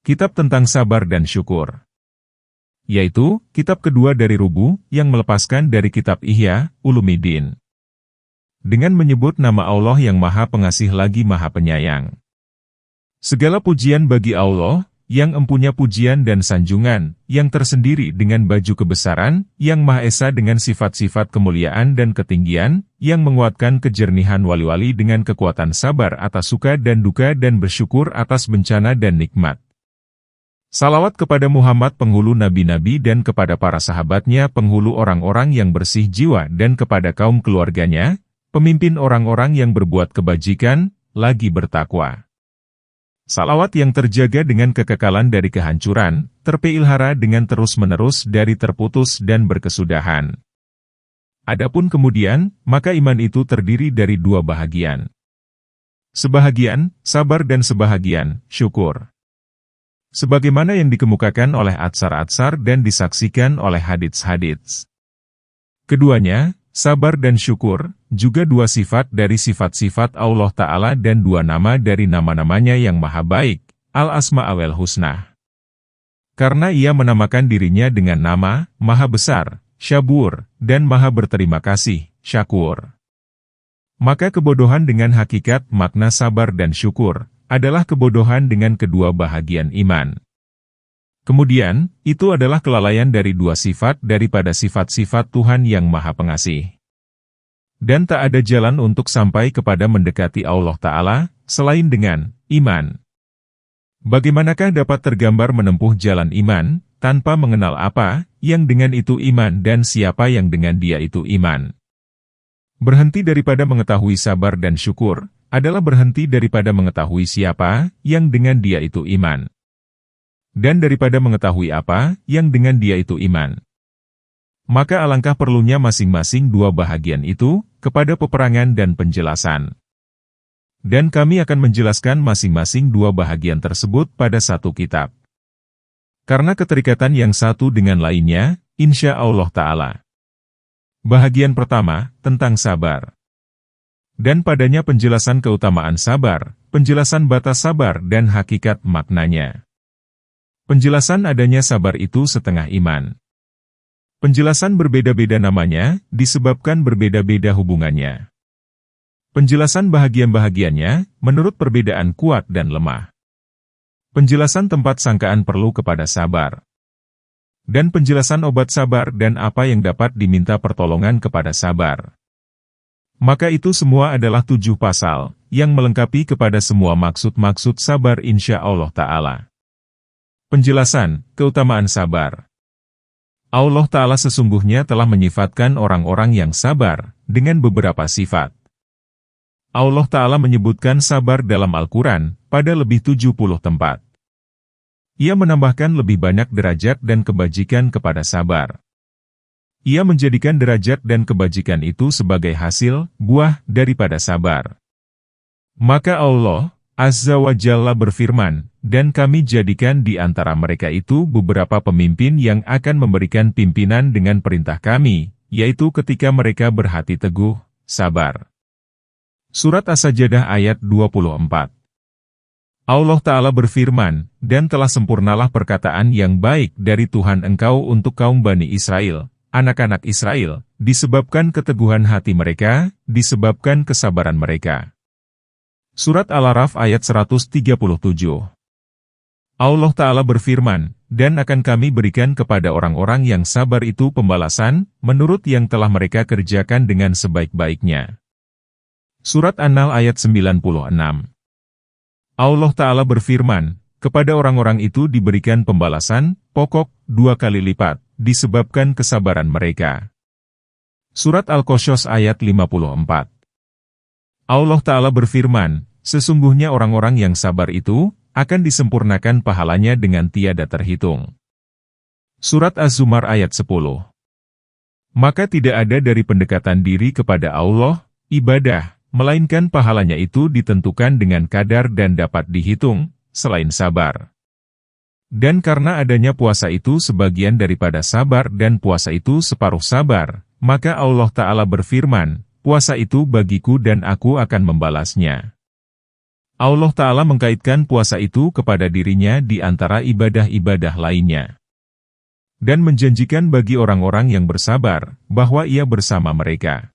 kitab tentang sabar dan syukur. Yaitu, kitab kedua dari Rubu, yang melepaskan dari kitab Ihya Ulumuddin. Dengan menyebut nama Allah yang Maha Pengasih lagi Maha Penyayang. Segala pujian bagi Allah, yang empunya pujian dan sanjungan, yang tersendiri dengan baju kebesaran, yang Maha Esa dengan sifat-sifat kemuliaan dan ketinggian, yang menguatkan kejernihan wali-wali dengan kekuatan sabar atas suka dan duka dan bersyukur atas bencana dan nikmat. Salawat kepada Muhammad penghulu nabi-nabi dan kepada para sahabatnya penghulu orang-orang yang bersih jiwa dan kepada kaum keluarganya, pemimpin orang-orang yang berbuat kebajikan, lagi bertakwa. Salawat yang terjaga dengan kekekalan dari kehancuran, terpelihara dengan terus-menerus dari terputus dan berkesudahan. Adapun kemudian, maka iman itu terdiri dari dua bahagian. Sebahagian, sabar dan sebahagian, syukur. Sebagaimana yang dikemukakan oleh atsar-atsar dan disaksikan oleh hadits-hadits. Keduanya, sabar dan syukur, juga dua sifat dari sifat-sifat Allah Ta'ala dan dua nama dari nama-namanya yang maha baik, Al-Asma'ul Husna. Karena ia menamakan dirinya dengan nama, Maha Besar, Syabur, dan Maha Berterima Kasih, Syakur. Maka kebodohan dengan hakikat makna sabar dan syukur, adalah kebodohan dengan kedua bahagian iman. Kemudian, itu adalah kelalaian dari dua sifat daripada sifat-sifat Tuhan yang Maha Pengasih. Dan tak ada jalan untuk sampai kepada mendekati Allah Ta'ala, selain dengan iman. Bagaimanakah dapat tergambar menempuh jalan iman, tanpa mengenal apa, yang dengan itu iman dan siapa yang dengan dia itu iman? Berhenti daripada mengetahui sabar dan syukur, adalah berhenti daripada mengetahui siapa, yang dengan dia itu iman. Dan daripada mengetahui apa, yang dengan dia itu iman. Maka alangkah perlunya masing-masing dua bahagian itu, kepada peperangan dan penjelasan. Dan kami akan menjelaskan masing-masing dua bahagian tersebut pada satu kitab. Karena keterikatan yang satu dengan lainnya, insya Allah Ta'ala. Bahagian pertama, tentang sabar. Dan padanya penjelasan keutamaan sabar, penjelasan batas sabar dan hakikat maknanya. Penjelasan adanya sabar itu setengah iman. Penjelasan berbeda-beda namanya, disebabkan berbeda-beda hubungannya. Penjelasan bahagian-bahagiannya, menurut perbedaan kuat dan lemah. Penjelasan tempat sangkaan perlu kepada sabar. Dan penjelasan obat sabar dan apa yang dapat diminta pertolongan kepada sabar. Maka itu semua adalah 7 pasal, yang melengkapi kepada semua maksud-maksud sabar insya Allah Ta'ala. Penjelasan, keutamaan sabar. Allah Ta'ala sesungguhnya telah menyifatkan orang-orang yang sabar, dengan beberapa sifat. Allah Ta'ala menyebutkan sabar dalam Al-Quran, pada lebih 70 tempat. Ia menambahkan lebih banyak derajat dan kebajikan kepada sabar. Ia menjadikan derajat dan kebajikan itu sebagai hasil, buah, daripada sabar. Maka Allah, Azza wa Jalla berfirman, dan kami jadikan di antara mereka itu beberapa pemimpin yang akan memberikan pimpinan dengan perintah kami, yaitu ketika mereka berhati teguh, sabar. Surat As-Sajdah ayat 24. Allah Ta'ala berfirman, dan telah sempurnalah perkataan yang baik dari Tuhan engkau untuk kaum Bani Israel, anak-anak Israel, disebabkan keteguhan hati mereka, disebabkan kesabaran mereka. Surat Al-Araf ayat 137. Allah Ta'ala berfirman, dan akan kami berikan kepada orang-orang yang sabar itu pembalasan, menurut yang telah mereka kerjakan dengan sebaik-baiknya. Surat An-Nahl ayat 96. Allah Ta'ala berfirman, kepada orang-orang itu diberikan pembalasan, pokok, 2 kali lipat, disebabkan kesabaran mereka. Surat Al-Qasas ayat 54. Allah Ta'ala berfirman, sesungguhnya orang-orang yang sabar itu, akan disempurnakan pahalanya dengan tiada terhitung. Surat Az-Zumar ayat 10. Maka tidak ada dari pendekatan diri kepada Allah, ibadah, melainkan pahalanya itu ditentukan dengan kadar dan dapat dihitung, selain sabar. Dan karena adanya puasa itu sebagian daripada sabar dan puasa itu separuh sabar, maka Allah Ta'ala berfirman, puasa itu bagiku dan aku akan membalasnya. Allah Ta'ala mengkaitkan puasa itu kepada dirinya di antara ibadah-ibadah lainnya. Dan menjanjikan bagi orang-orang yang bersabar, bahwa Ia bersama mereka.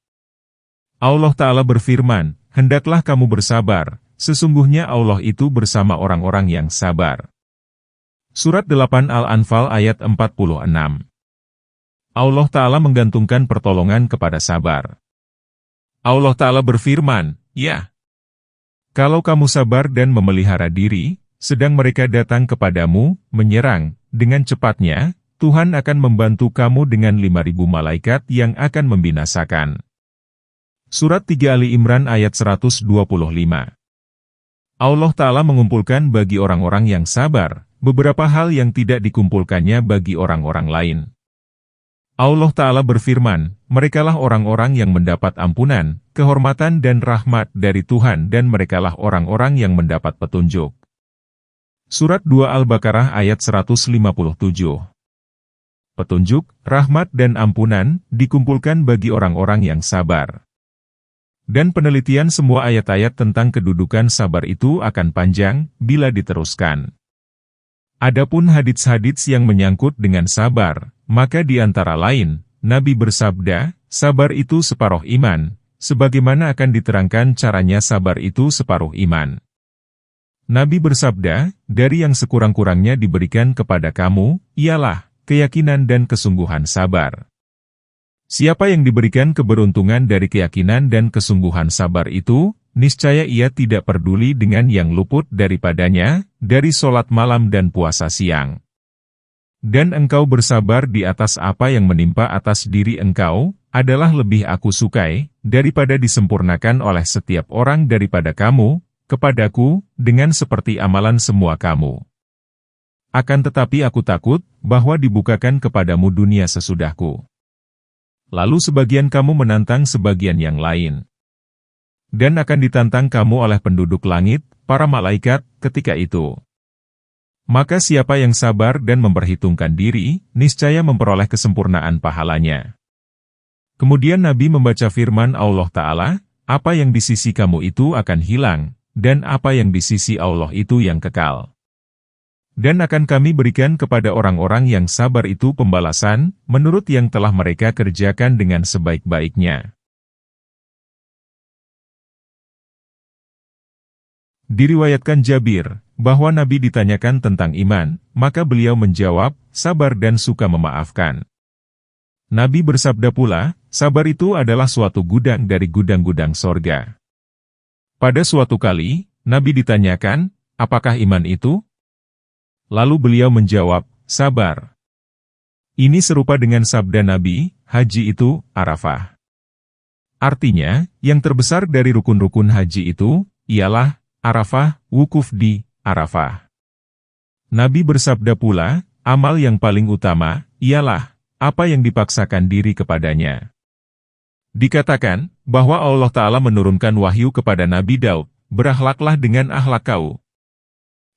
Allah Ta'ala berfirman, "Hendaklah kamu bersabar, sesungguhnya Allah itu bersama orang-orang yang sabar." Surat 8 Al-Anfal ayat 46. Allah Ta'ala menggantungkan pertolongan kepada sabar. Allah Ta'ala berfirman, "Ya, kalau kamu sabar dan memelihara diri, sedang mereka datang kepadamu, menyerang, dengan cepatnya, Tuhan akan membantu kamu dengan 5.000 malaikat yang akan membinasakan." Surat 3 Ali Imran ayat 125. Allah Ta'ala mengumpulkan bagi orang-orang yang sabar, beberapa hal yang tidak dikumpulkannya bagi orang-orang lain. Allah Ta'ala berfirman, "Merekalah orang-orang yang mendapat ampunan, kehormatan dan rahmat dari Tuhan dan merekalah orang-orang yang mendapat petunjuk." Surat 2 Al-Baqarah ayat 157. Petunjuk, rahmat dan ampunan dikumpulkan bagi orang-orang yang sabar. Dan penelitian semua ayat-ayat tentang kedudukan sabar itu akan panjang bila diteruskan. Adapun hadits-hadits yang menyangkut dengan sabar, maka di antara lain, Nabi bersabda, "Sabar itu separuh iman," sebagaimana akan diterangkan caranya sabar itu separuh iman. Nabi bersabda, "Dari yang sekurang-kurangnya diberikan kepada kamu, ialah keyakinan dan kesungguhan sabar." Siapa yang diberikan keberuntungan dari keyakinan dan kesungguhan sabar itu, niscaya ia tidak peduli dengan yang luput daripadanya, dari solat malam dan puasa siang. Dan engkau bersabar di atas apa yang menimpa atas diri engkau, adalah lebih aku sukai, daripada disempurnakan oleh setiap orang daripada kamu, kepadaku, dengan seperti amalan semua kamu. Akan tetapi aku takut, bahwa dibukakan kepadamu dunia sesudahku. Lalu sebagian kamu menantang sebagian yang lain. Dan akan ditantang kamu oleh penduduk langit, para malaikat, ketika itu. Maka siapa yang sabar dan memperhitungkan diri, niscaya memperoleh kesempurnaan pahalanya. Kemudian Nabi membaca firman Allah Ta'ala, "Apa yang di sisi kamu itu akan hilang, dan apa yang di sisi Allah itu yang kekal. Dan akan kami berikan kepada orang-orang yang sabar itu pembalasan, menurut yang telah mereka kerjakan dengan sebaik-baiknya." Diriwayatkan Jabir, bahwa Nabi ditanyakan tentang iman, maka beliau menjawab, "Sabar dan suka memaafkan." Nabi bersabda pula, sabar itu adalah suatu gudang dari gudang-gudang sorga. Pada suatu kali, Nabi ditanyakan, "Apakah iman itu?" Lalu beliau menjawab, "Sabar." Ini serupa dengan sabda Nabi, haji itu, Arafah. Artinya, yang terbesar dari rukun-rukun haji itu, ialah, Arafah, wukuf di Arafah. Nabi bersabda pula, amal yang paling utama, ialah, apa yang dipaksakan diri kepadanya. Dikatakan, bahwa Allah Ta'ala menurunkan wahyu kepada Nabi Daud, "Berakhlaklah dengan akhlak kau.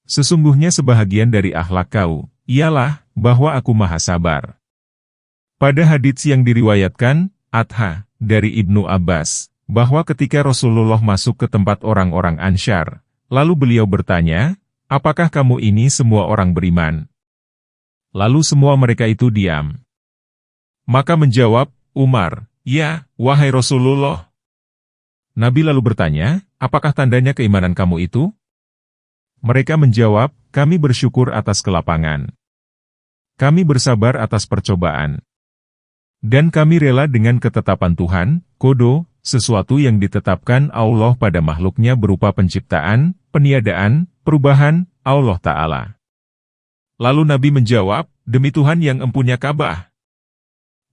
Sesungguhnya sebahagian dari akhlak kau, ialah, bahwa aku maha sabar." Pada hadits yang diriwayatkan, Atha, dari Ibnu Abbas, bahwa ketika Rasulullah masuk ke tempat orang-orang Ansyar, lalu beliau bertanya, "Apakah kamu ini semua orang beriman?" Lalu semua mereka itu diam. Maka menjawab, Umar, "Ya, wahai Rasulullah." Nabi lalu bertanya, "Apakah tandanya keimanan kamu itu?" Mereka menjawab, "Kami bersyukur atas kelapangan. Kami bersabar atas percobaan. Dan kami rela dengan ketetapan Tuhan, kodo, sesuatu yang ditetapkan Allah pada makhluknya berupa penciptaan, peniadaan, perubahan, Allah Ta'ala." Lalu Nabi menjawab, "Demi Tuhan yang empunya Ka'bah,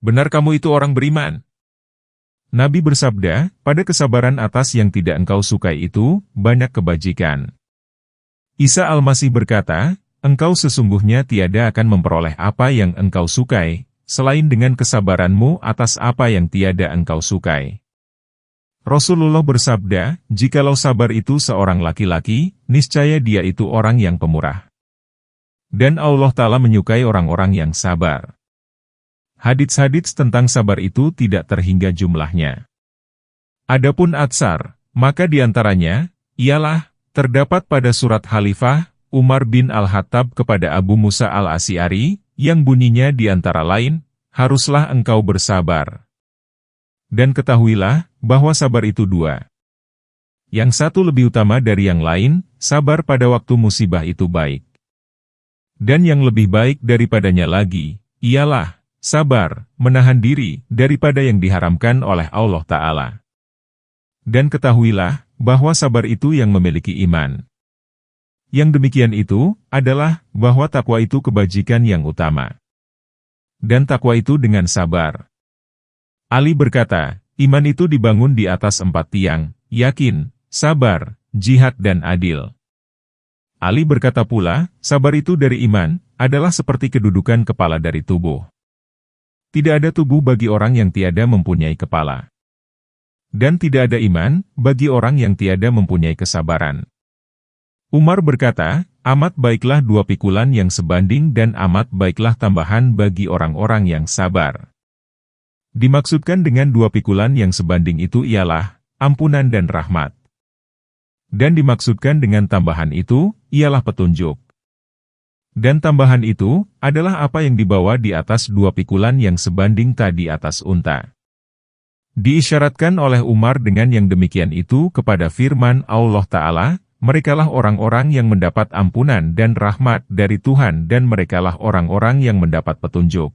benar kamu itu orang beriman." Nabi bersabda, "Pada kesabaran atas yang tidak engkau sukai itu, banyak kebajikan." Isa Al-Masih berkata, "Engkau sesungguhnya tiada akan memperoleh apa yang engkau sukai, selain dengan kesabaranmu atas apa yang tiada engkau sukai." Rasulullah bersabda, "Jikalau sabar itu seorang laki-laki, niscaya dia itu orang yang pemurah. Dan Allah Ta'ala menyukai orang-orang yang sabar." Hadits-hadits tentang sabar itu tidak terhingga jumlahnya. Adapun atsar, maka diantaranya, ialah, Terdapat pada surat Khalifah Umar bin Al-Khattab kepada Abu Musa Al-Asy'ari, yang bunyinya di antara lain, haruslah engkau bersabar. Dan ketahuilah, bahwa sabar itu dua. Yang satu lebih utama dari yang lain, sabar pada waktu musibah itu baik. Dan yang lebih baik daripadanya lagi, ialah, sabar, menahan diri, daripada yang diharamkan oleh Allah Ta'ala. Dan ketahuilah, bahwa sabar itu yang memiliki iman. Yang demikian itu, adalah, bahwa takwa itu kebajikan yang utama. Dan takwa itu dengan sabar. Ali berkata, iman itu dibangun di atas 4 tiang, yakin, sabar, jihad dan adil. Ali berkata pula, sabar itu dari iman, adalah seperti kedudukan kepala dari tubuh. Tidak ada tubuh bagi orang yang tiada mempunyai kepala. Dan tidak ada iman, bagi orang yang tiada mempunyai kesabaran. Umar berkata, amat baiklah 2 pikulan yang sebanding dan amat baiklah tambahan bagi orang-orang yang sabar. Dimaksudkan dengan 2 pikulan yang sebanding itu ialah, ampunan dan rahmat. Dan dimaksudkan dengan tambahan itu, ialah petunjuk. Dan tambahan itu, adalah apa yang dibawa di atas 2 pikulan yang sebanding tadi atas unta. Diisyaratkan oleh Umar dengan yang demikian itu kepada firman Allah Ta'ala, merekalah orang-orang yang mendapat ampunan dan rahmat dari Tuhan dan merekalah orang-orang yang mendapat petunjuk.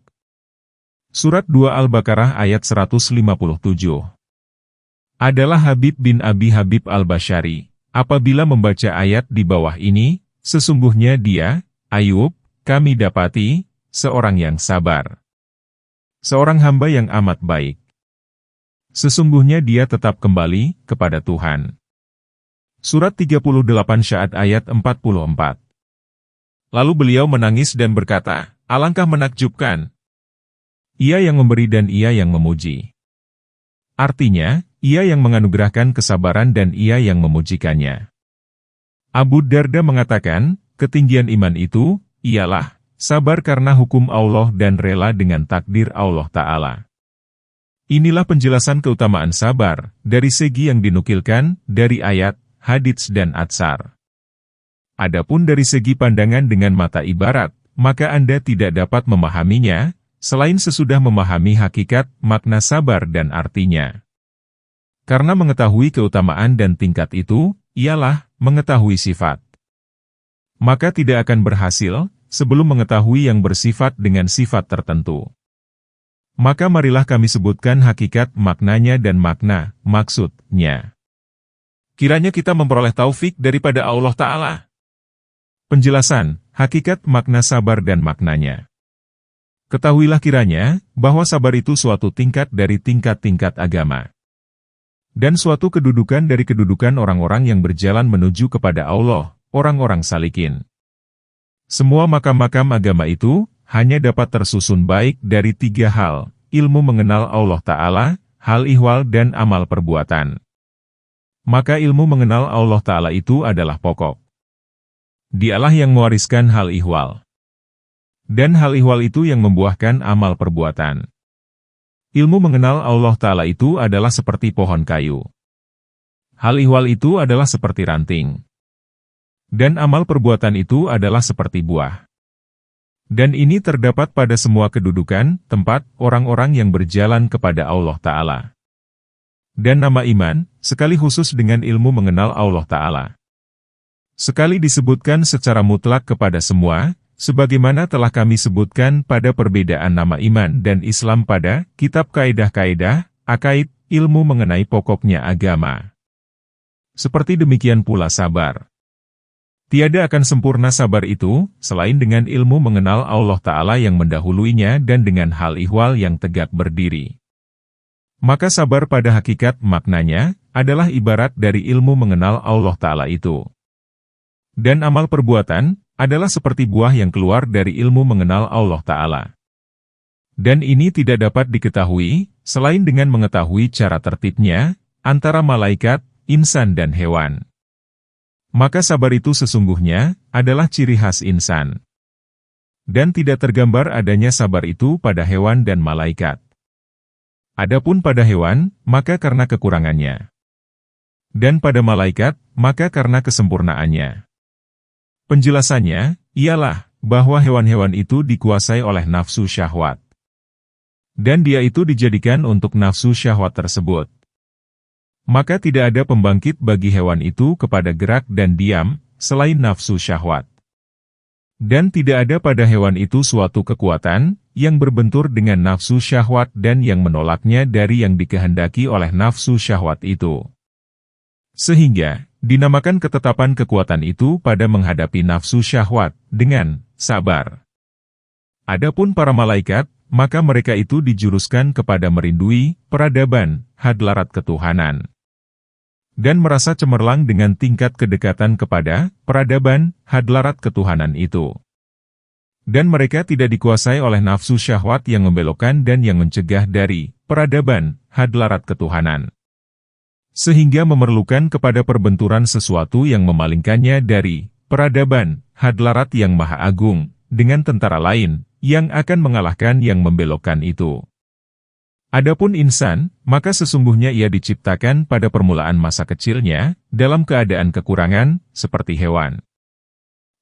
Surat 2 Al-Baqarah ayat 157. Adalah Habib bin Abi Habib Al-Bashari. Apabila membaca ayat di bawah ini, sesungguhnya dia, Ayub, kami dapati, seorang yang sabar. Seorang hamba yang amat baik. Sesungguhnya dia tetap kembali kepada Tuhan. Surat 38 Sya'ad ayat 44. Lalu beliau menangis dan berkata, alangkah menakjubkan. Ia yang memberi dan ia yang memuji. Artinya, ia yang menganugerahkan kesabaran dan ia yang memujikannya. Abu Darda mengatakan, ketinggian iman itu, ialah, sabar karena hukum Allah dan rela dengan takdir Allah Ta'ala. Inilah penjelasan keutamaan sabar, dari segi yang dinukilkan, dari ayat, hadits dan atsar. Adapun dari segi pandangan dengan mata ibarat, maka Anda tidak dapat memahaminya, selain sesudah memahami hakikat, makna sabar dan artinya. Karena mengetahui keutamaan dan tingkat itu, ialah mengetahui sifat. Maka tidak akan berhasil, sebelum mengetahui yang bersifat dengan sifat tertentu. Maka marilah kami sebutkan hakikat maknanya dan makna, maksudnya. Kiranya kita memperoleh taufik daripada Allah Ta'ala. Penjelasan, hakikat makna sabar dan maknanya. Ketahuilah kiranya, bahwa sabar itu suatu tingkat dari tingkat-tingkat agama. Dan suatu kedudukan dari kedudukan orang-orang yang berjalan menuju kepada Allah, orang-orang salikin. Semua makam-makam agama itu, hanya dapat tersusun baik dari 3 hal, ilmu mengenal Allah Ta'ala, hal ihwal dan amal perbuatan. Maka ilmu mengenal Allah Ta'ala itu adalah pokok. Dialah yang mewariskan hal ihwal. Dan hal ihwal itu yang membuahkan amal perbuatan. Ilmu mengenal Allah Ta'ala itu adalah seperti pohon kayu. Hal ihwal itu adalah seperti ranting. Dan amal perbuatan itu adalah seperti buah. Dan ini terdapat pada semua kedudukan, tempat, orang-orang yang berjalan kepada Allah Ta'ala. Dan nama iman, sekali khusus dengan ilmu mengenal Allah Ta'ala. Sekali disebutkan secara mutlak kepada semua, sebagaimana telah kami sebutkan pada perbedaan nama iman dan Islam pada kitab Kaidah-Kaidah, Akaid, ilmu mengenai pokoknya agama. Seperti demikian pula sabar. Tiada akan sempurna sabar itu, selain dengan ilmu mengenal Allah Ta'ala yang mendahuluinya dan dengan hal ihwal yang tegak berdiri. Maka sabar pada hakikat maknanya, adalah ibarat dari ilmu mengenal Allah Ta'ala itu. Dan amal perbuatan, adalah seperti buah yang keluar dari ilmu mengenal Allah Ta'ala. Dan ini tidak dapat diketahui, selain dengan mengetahui cara tertibnya, antara malaikat, insan dan hewan. Maka sabar itu sesungguhnya, adalah ciri khas insan. Dan tidak tergambar adanya sabar itu pada hewan dan malaikat. Adapun pada hewan, maka karena kekurangannya. Dan pada malaikat, maka karena kesempurnaannya. Penjelasannya, ialah, bahwa hewan-hewan itu dikuasai oleh nafsu syahwat. Dan dia itu dijadikan untuk nafsu syahwat tersebut. Maka tidak ada pembangkit bagi hewan itu kepada gerak dan diam, selain nafsu syahwat. Dan tidak ada pada hewan itu suatu kekuatan, yang berbentur dengan nafsu syahwat dan yang menolaknya dari yang dikehendaki oleh nafsu syahwat itu. Sehingga, dinamakan ketetapan kekuatan itu pada menghadapi nafsu syahwat, dengan sabar. Adapun para malaikat, maka mereka itu dijuruskan kepada merindui, peradaban, hadlarat ketuhanan. Dan merasa cemerlang dengan tingkat kedekatan kepada, peradaban, hadlarat ketuhanan itu. Dan mereka tidak dikuasai oleh nafsu syahwat yang membelokkan dan yang mencegah dari, peradaban, hadlarat ketuhanan. Sehingga memerlukan kepada perbenturan sesuatu yang memalingkannya dari peradaban, hadlarat yang maha agung, dengan tentara lain, yang akan mengalahkan yang membelokkan itu. Adapun insan, maka sesungguhnya ia diciptakan pada permulaan masa kecilnya, dalam keadaan kekurangan, seperti hewan.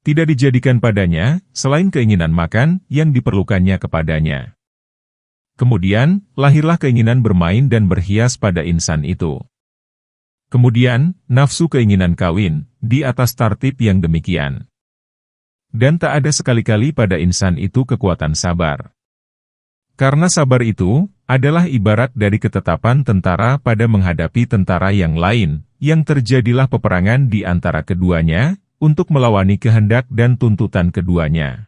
Tidak dijadikan padanya, selain keinginan makan, yang diperlukannya kepadanya. Kemudian, lahirlah keinginan bermain dan berhias pada insan itu. Kemudian, nafsu keinginan kawin, di atas tartib yang demikian. Dan tak ada sekali-kali pada insan itu kekuatan sabar. Karena sabar itu, adalah ibarat dari ketetapan tentara pada menghadapi tentara yang lain, yang terjadilah peperangan di antara keduanya, untuk melawani kehendak dan tuntutan keduanya.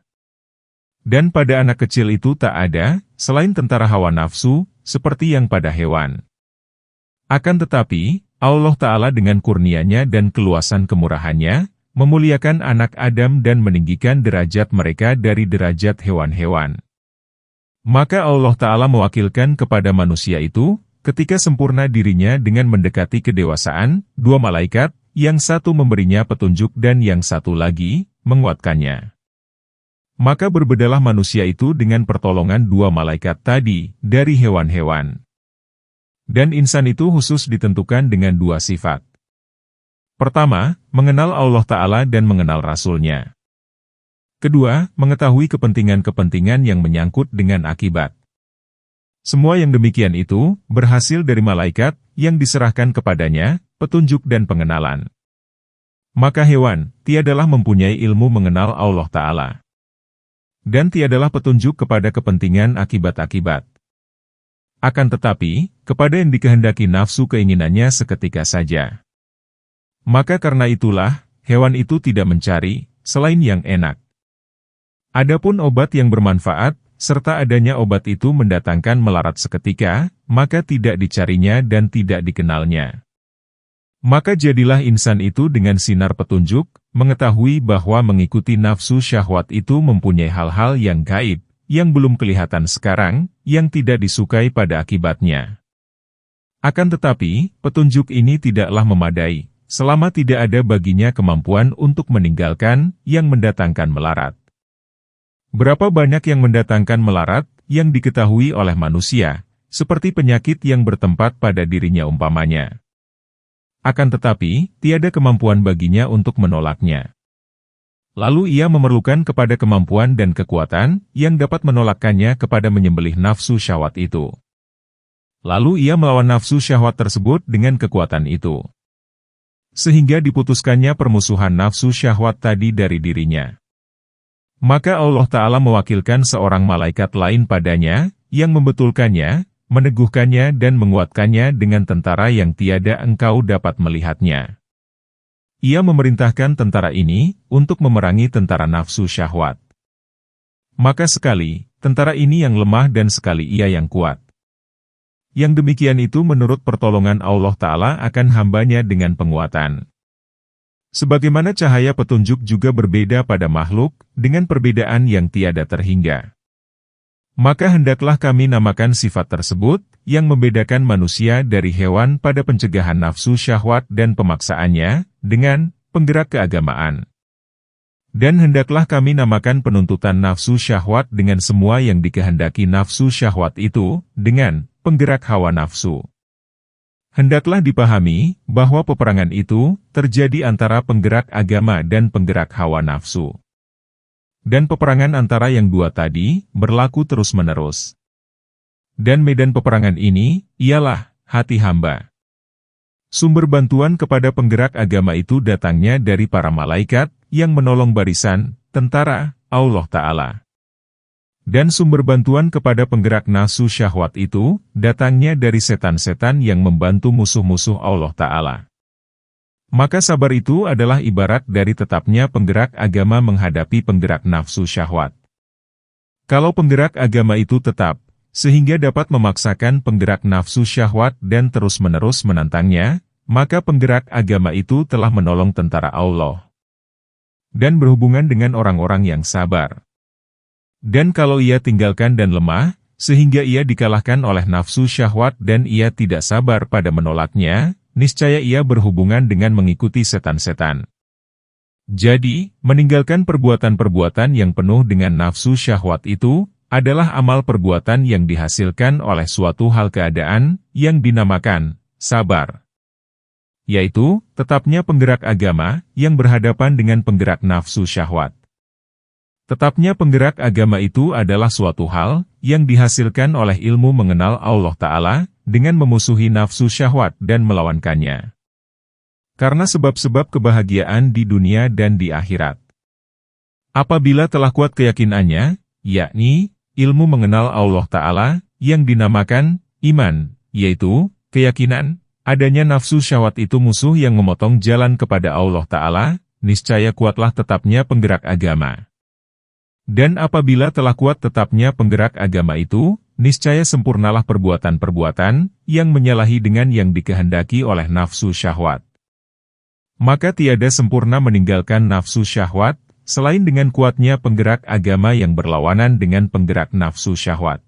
Dan pada anak kecil itu tak ada, selain tentara hawa nafsu, seperti yang pada hewan. Akan tetapi, Allah Ta'ala dengan kurnia-Nya dan keluasan kemurahan-Nya, memuliakan anak Adam dan meninggikan derajat mereka dari derajat hewan-hewan. Maka Allah Ta'ala mewakilkan kepada manusia itu, ketika sempurna dirinya dengan mendekati kedewasaan, dua malaikat, yang satu memberinya petunjuk dan yang satu lagi, menguatkannya. Maka berbedalah manusia itu dengan pertolongan dua malaikat tadi, dari hewan-hewan. Dan insan itu khusus ditentukan dengan dua sifat. Pertama, mengenal Allah Ta'ala dan mengenal Rasul-Nya. Kedua, mengetahui kepentingan-kepentingan yang menyangkut dengan akibat. Semua yang demikian itu, berhasil dari malaikat, yang diserahkan kepadanya, petunjuk dan pengenalan. Maka hewan, tiadalah mempunyai ilmu mengenal Allah Ta'ala. Dan tiadalah petunjuk kepada kepentingan akibat-akibat. Akan tetapi, kepada yang dikehendaki nafsu keinginannya seketika saja. Maka karena itulah, hewan itu tidak mencari, selain yang enak. Adapun obat yang bermanfaat, serta adanya obat itu mendatangkan melarat seketika, maka tidak dicarinya dan tidak dikenalnya. Maka jadilah insan itu dengan sinar petunjuk, mengetahui bahwa mengikuti nafsu syahwat itu mempunyai hal-hal yang gaib, yang belum kelihatan sekarang, yang tidak disukai pada akibatnya. Akan tetapi, petunjuk ini tidaklah memadai, selama tidak ada baginya kemampuan untuk meninggalkan, yang mendatangkan melarat. Berapa banyak yang mendatangkan melarat, yang diketahui oleh manusia, seperti penyakit yang bertempat pada dirinya umpamanya. Akan tetapi, tiada kemampuan baginya untuk menolaknya. Lalu ia memerlukan kepada kemampuan dan kekuatan, yang dapat menolakkannya kepada menyembelih nafsu syahwat itu. Lalu ia melawan nafsu syahwat tersebut dengan kekuatan itu. Sehingga diputuskannya permusuhan nafsu syahwat tadi dari dirinya. Maka Allah Ta'ala mewakilkan seorang malaikat lain padanya, yang membetulkannya, meneguhkannya dan menguatkannya dengan tentara yang tiada engkau dapat melihatnya. Ia memerintahkan tentara ini, untuk memerangi tentara nafsu syahwat. Maka sekali, tentara ini yang lemah dan sekali ia yang kuat. Yang demikian itu menurut pertolongan Allah Ta'ala akan hambanya dengan penguatan. Sebagaimana cahaya petunjuk juga berbeda pada makhluk, dengan perbedaan yang tiada terhingga. Maka hendaklah kami namakan sifat tersebut, yang membedakan manusia dari hewan pada pencegahan nafsu syahwat dan pemaksaannya, dengan penggerak keagamaan. Dan hendaklah kami namakan penuntutan nafsu syahwat dengan semua yang dikehendaki nafsu syahwat itu, dengan penggerak hawa nafsu. Hendaklah dipahami bahwa peperangan itu terjadi antara penggerak agama dan penggerak hawa nafsu. Dan peperangan antara yang dua tadi berlaku terus-menerus. Dan medan peperangan ini ialah hati hamba. Sumber bantuan kepada penggerak agama itu datangnya dari para malaikat yang menolong barisan tentara Allah Ta'ala. Dan sumber bantuan kepada penggerak nafsu syahwat itu datangnya dari setan-setan yang membantu musuh-musuh Allah Ta'ala. Maka sabar itu adalah ibarat dari tetapnya penggerak agama menghadapi penggerak nafsu syahwat. Kalau penggerak agama itu tetap, sehingga dapat memaksakan penggerak nafsu syahwat dan terus-menerus menantangnya, maka penggerak agama itu telah menolong tentara Allah. Dan berhubungan dengan orang-orang yang sabar. Dan kalau ia tinggalkan dan lemah, sehingga ia dikalahkan oleh nafsu syahwat dan ia tidak sabar pada menolaknya, niscaya ia berhubungan dengan mengikuti setan-setan. Jadi, meninggalkan perbuatan-perbuatan yang penuh dengan nafsu syahwat itu, adalah amal perbuatan yang dihasilkan oleh suatu hal keadaan, yang dinamakan sabar. Yaitu, tetapnya penggerak agama, yang berhadapan dengan penggerak nafsu syahwat. Tetapnya penggerak agama itu adalah suatu hal, yang dihasilkan oleh ilmu mengenal Allah Ta'ala, dengan memusuhi nafsu syahwat dan melawankannya. Karena sebab-sebab kebahagiaan di dunia dan di akhirat. Apabila telah kuat keyakinannya, yakni, ilmu mengenal Allah Ta'ala, yang dinamakan iman, yaitu, keyakinan, adanya nafsu syahwat itu musuh yang memotong jalan kepada Allah Ta'ala, niscaya kuatlah tetapnya penggerak agama. Dan apabila telah kuat tetapnya penggerak agama itu, niscaya sempurnalah perbuatan-perbuatan, yang menyalahi dengan yang dikehendaki oleh nafsu syahwat. Maka tiada sempurna meninggalkan nafsu syahwat, selain dengan kuatnya penggerak agama yang berlawanan dengan penggerak nafsu syahwat.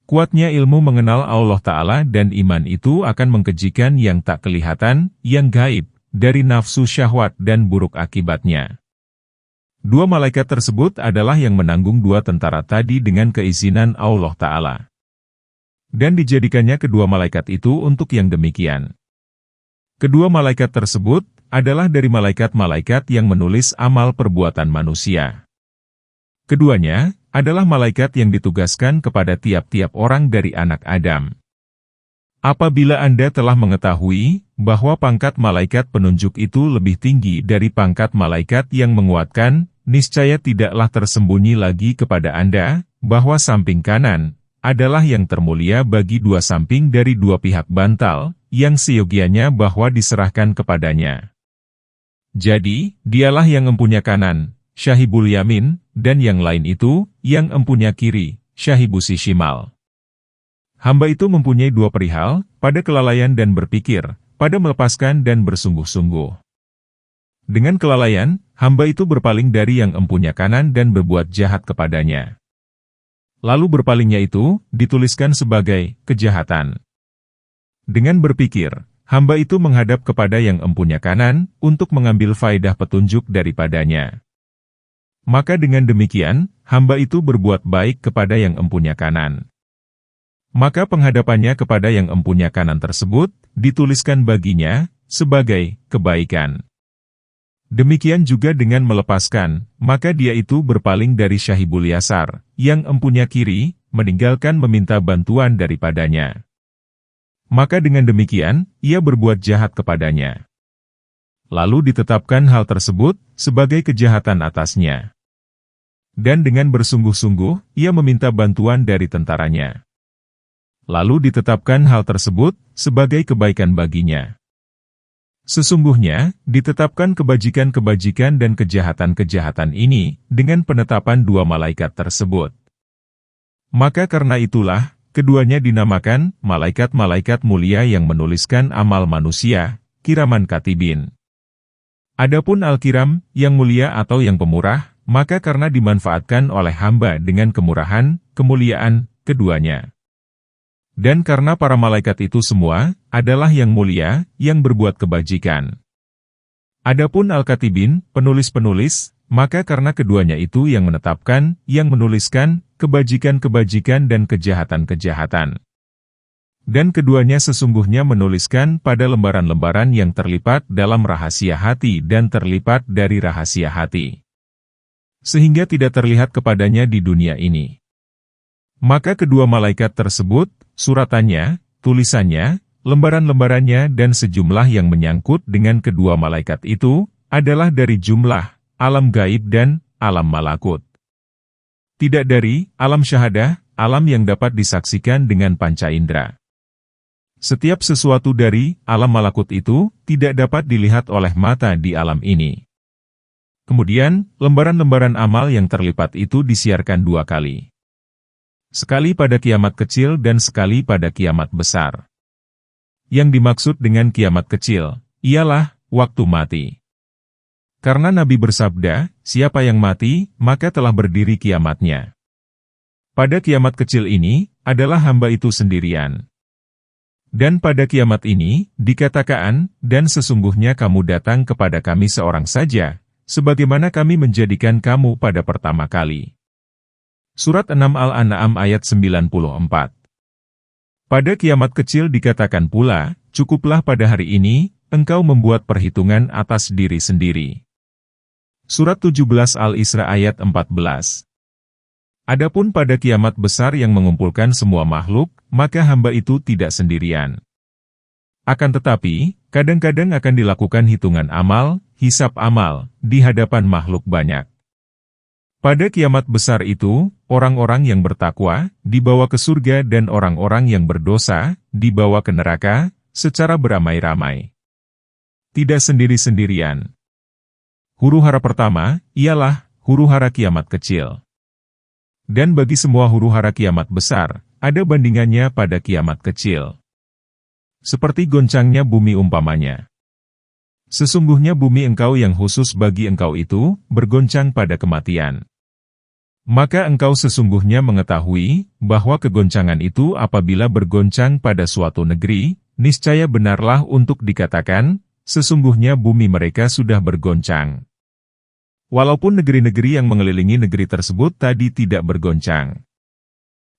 Kuatnya ilmu mengenal Allah Ta'ala dan iman itu akan mengkejikan yang tak kelihatan, yang gaib, dari nafsu syahwat dan buruk akibatnya. Dua malaikat tersebut adalah yang menanggung dua tentara tadi dengan keizinan Allah Ta'ala. Dan dijadikannya kedua malaikat itu untuk yang demikian. Kedua malaikat tersebut adalah dari malaikat-malaikat yang menulis amal perbuatan manusia. Keduanya adalah malaikat yang ditugaskan kepada tiap-tiap orang dari anak Adam. Apabila Anda telah mengetahui bahwa pangkat malaikat penunjuk itu lebih tinggi dari pangkat malaikat yang menguatkan, niscaya tidaklah tersembunyi lagi kepada Anda bahwa samping kanan adalah yang termulia bagi dua samping dari dua pihak bantal, yang seyogianya bahwa diserahkan kepadanya. Jadi, dialah yang empunya kanan, Syahibul Yamin, dan yang lain itu, yang empunya kiri, Syahibusi Shimal. Hamba itu mempunyai dua perihal, pada kelalaian dan berpikir, pada melepaskan dan bersungguh-sungguh. Dengan kelalaian, hamba itu berpaling dari yang empunya kanan dan berbuat jahat kepadanya. Lalu berpalingnya itu, dituliskan sebagai kejahatan. Dengan berpikir, hamba itu menghadap kepada yang empunya kanan, untuk mengambil faedah petunjuk daripadanya. Maka dengan demikian, hamba itu berbuat baik kepada yang empunya kanan. Maka penghadapannya kepada yang empunya kanan tersebut, dituliskan baginya, sebagai kebaikan. Demikian juga dengan melepaskan, maka dia itu berpaling dari Syahibul Yasar, yang empunya kiri, meninggalkan meminta bantuan daripadanya. Maka dengan demikian, ia berbuat jahat kepadanya. Lalu ditetapkan hal tersebut sebagai kejahatan atasnya. Dan dengan bersungguh-sungguh, ia meminta bantuan dari tentaranya. Lalu ditetapkan hal tersebut sebagai kebaikan baginya. Sesungguhnya, ditetapkan kebajikan-kebajikan dan kejahatan-kejahatan ini dengan penetapan dua malaikat tersebut. Maka karena itulah, keduanya dinamakan malaikat-malaikat mulia yang menuliskan amal manusia, kiraman katibin. Adapun al-kiram, yang mulia atau yang pemurah, maka karena dimanfaatkan oleh hamba dengan kemurahan, kemuliaan, keduanya. Dan karena para malaikat itu semua adalah yang mulia, yang berbuat kebajikan. Adapun al-katibin, penulis-penulis, maka karena keduanya itu yang menetapkan, yang menuliskan, kebajikan-kebajikan dan kejahatan-kejahatan. Dan keduanya sesungguhnya menuliskan pada lembaran-lembaran yang terlipat dalam rahasia hati dan terlipat dari rahasia hati, sehingga tidak terlihat kepadanya di dunia ini. Maka kedua malaikat tersebut, suratannya, tulisannya, lembaran-lembarannya dan sejumlah yang menyangkut dengan kedua malaikat itu, adalah dari jumlah alam gaib dan alam malakut. Tidak dari alam syahadah, alam yang dapat disaksikan dengan panca indera. Setiap sesuatu dari alam malakut itu tidak dapat dilihat oleh mata di alam ini. Kemudian, lembaran-lembaran amal yang terlipat itu disiarkan 2 kali. Sekali pada kiamat kecil dan sekali pada kiamat besar. Yang dimaksud dengan kiamat kecil, ialah waktu mati. Karena Nabi bersabda, siapa yang mati, maka telah berdiri kiamatnya. Pada kiamat kecil ini, adalah hamba itu sendirian. Dan pada kiamat ini, dikatakan, dan sesungguhnya kamu datang kepada kami seorang saja, sebagaimana kami menjadikan kamu pada pertama kali. Surat 6 Al-An'am ayat 94. Pada kiamat kecil dikatakan pula, cukuplah pada hari ini, engkau membuat perhitungan atas diri sendiri. Surat 17 Al-Isra ayat 14. Adapun pada kiamat besar yang mengumpulkan semua makhluk, maka hamba itu tidak sendirian. Akan tetapi, kadang-kadang akan dilakukan hitungan amal, hisab amal, di hadapan makhluk banyak. Pada kiamat besar itu, orang-orang yang bertakwa, dibawa ke surga dan orang-orang yang berdosa, dibawa ke neraka, secara beramai-ramai. Tidak sendiri-sendirian. Huru-hara pertama, ialah huru-hara kiamat kecil. Dan bagi semua huru-hara kiamat besar, ada bandingannya pada kiamat kecil. Seperti goncangnya bumi umpamanya. Sesungguhnya bumi engkau yang khusus bagi engkau itu, bergoncang pada kematian. Maka engkau sesungguhnya mengetahui, bahwa kegoncangan itu apabila bergoncang pada suatu negeri, niscaya benarlah untuk dikatakan, sesungguhnya bumi mereka sudah bergoncang. Walaupun negeri-negeri yang mengelilingi negeri tersebut tadi tidak bergoncang.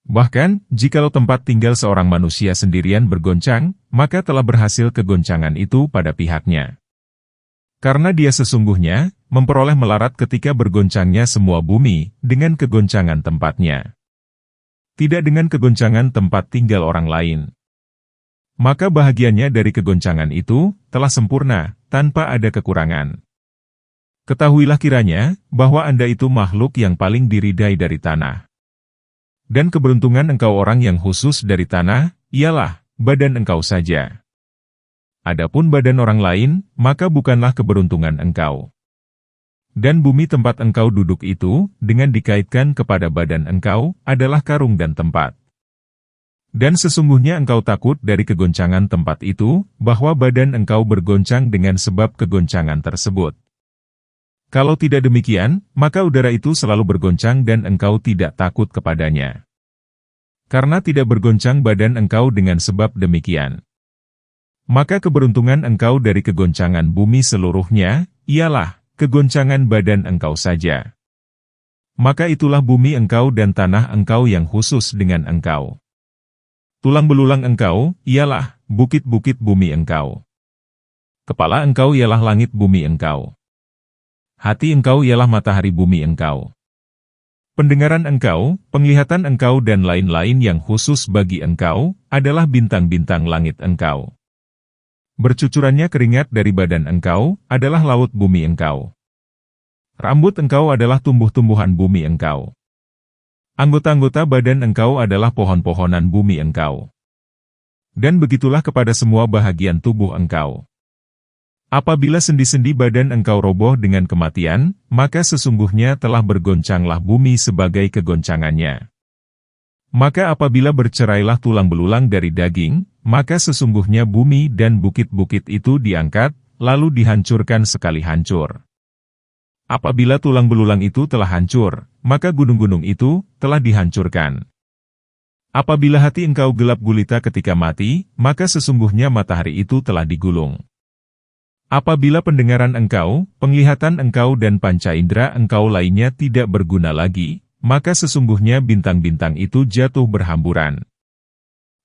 Bahkan, jikalau tempat tinggal seorang manusia sendirian bergoncang, maka telah berhasil kegoncangan itu pada pihaknya. Karena dia sesungguhnya, memperoleh melarat ketika bergoncangnya semua bumi, dengan kegoncangan tempatnya. Tidak dengan kegoncangan tempat tinggal orang lain. Maka bahagiannya dari kegoncangan itu, telah sempurna, tanpa ada kekurangan. Ketahuilah kiranya, bahwa Anda itu makhluk yang paling diridai dari tanah. Dan keberuntungan engkau orang yang khusus dari tanah, ialah badan engkau saja. Adapun badan orang lain, maka bukanlah keberuntungan engkau. Dan bumi tempat engkau duduk itu, dengan dikaitkan kepada badan engkau, adalah karung dan tempat. Dan sesungguhnya engkau takut dari kegoncangan tempat itu, bahwa badan engkau bergoncang dengan sebab kegoncangan tersebut. Kalau tidak demikian, maka udara itu selalu bergoncang dan engkau tidak takut kepadanya. Karena tidak bergoncang badan engkau dengan sebab demikian. Maka keberuntungan engkau dari kegoncangan bumi seluruhnya, ialah kegoncangan badan engkau saja. Maka itulah bumi engkau dan tanah engkau yang khusus dengan engkau. Tulang belulang engkau, ialah bukit-bukit bumi engkau. Kepala engkau ialah langit bumi engkau. Hati engkau ialah matahari bumi engkau. Pendengaran engkau, penglihatan engkau dan lain-lain yang khusus bagi engkau, adalah bintang-bintang langit engkau. Bercucurannya keringat dari badan engkau, adalah laut bumi engkau. Rambut engkau adalah tumbuh-tumbuhan bumi engkau. Anggota-anggota badan engkau adalah pohon-pohonan bumi engkau. Dan begitulah kepada semua bahagian tubuh engkau. Apabila sendi-sendi badan engkau roboh dengan kematian, maka sesungguhnya telah bergoncanglah bumi sebagai kegoncangannya. Maka apabila bercerailah tulang belulang dari daging, maka sesungguhnya bumi dan bukit-bukit itu diangkat, lalu dihancurkan sekali hancur. Apabila tulang belulang itu telah hancur, maka gunung-gunung itu telah dihancurkan. Apabila hati engkau gelap gulita ketika mati, maka sesungguhnya matahari itu telah digulung. Apabila pendengaran engkau, penglihatan engkau dan panca indera engkau lainnya tidak berguna lagi, maka sesungguhnya bintang-bintang itu jatuh berhamburan.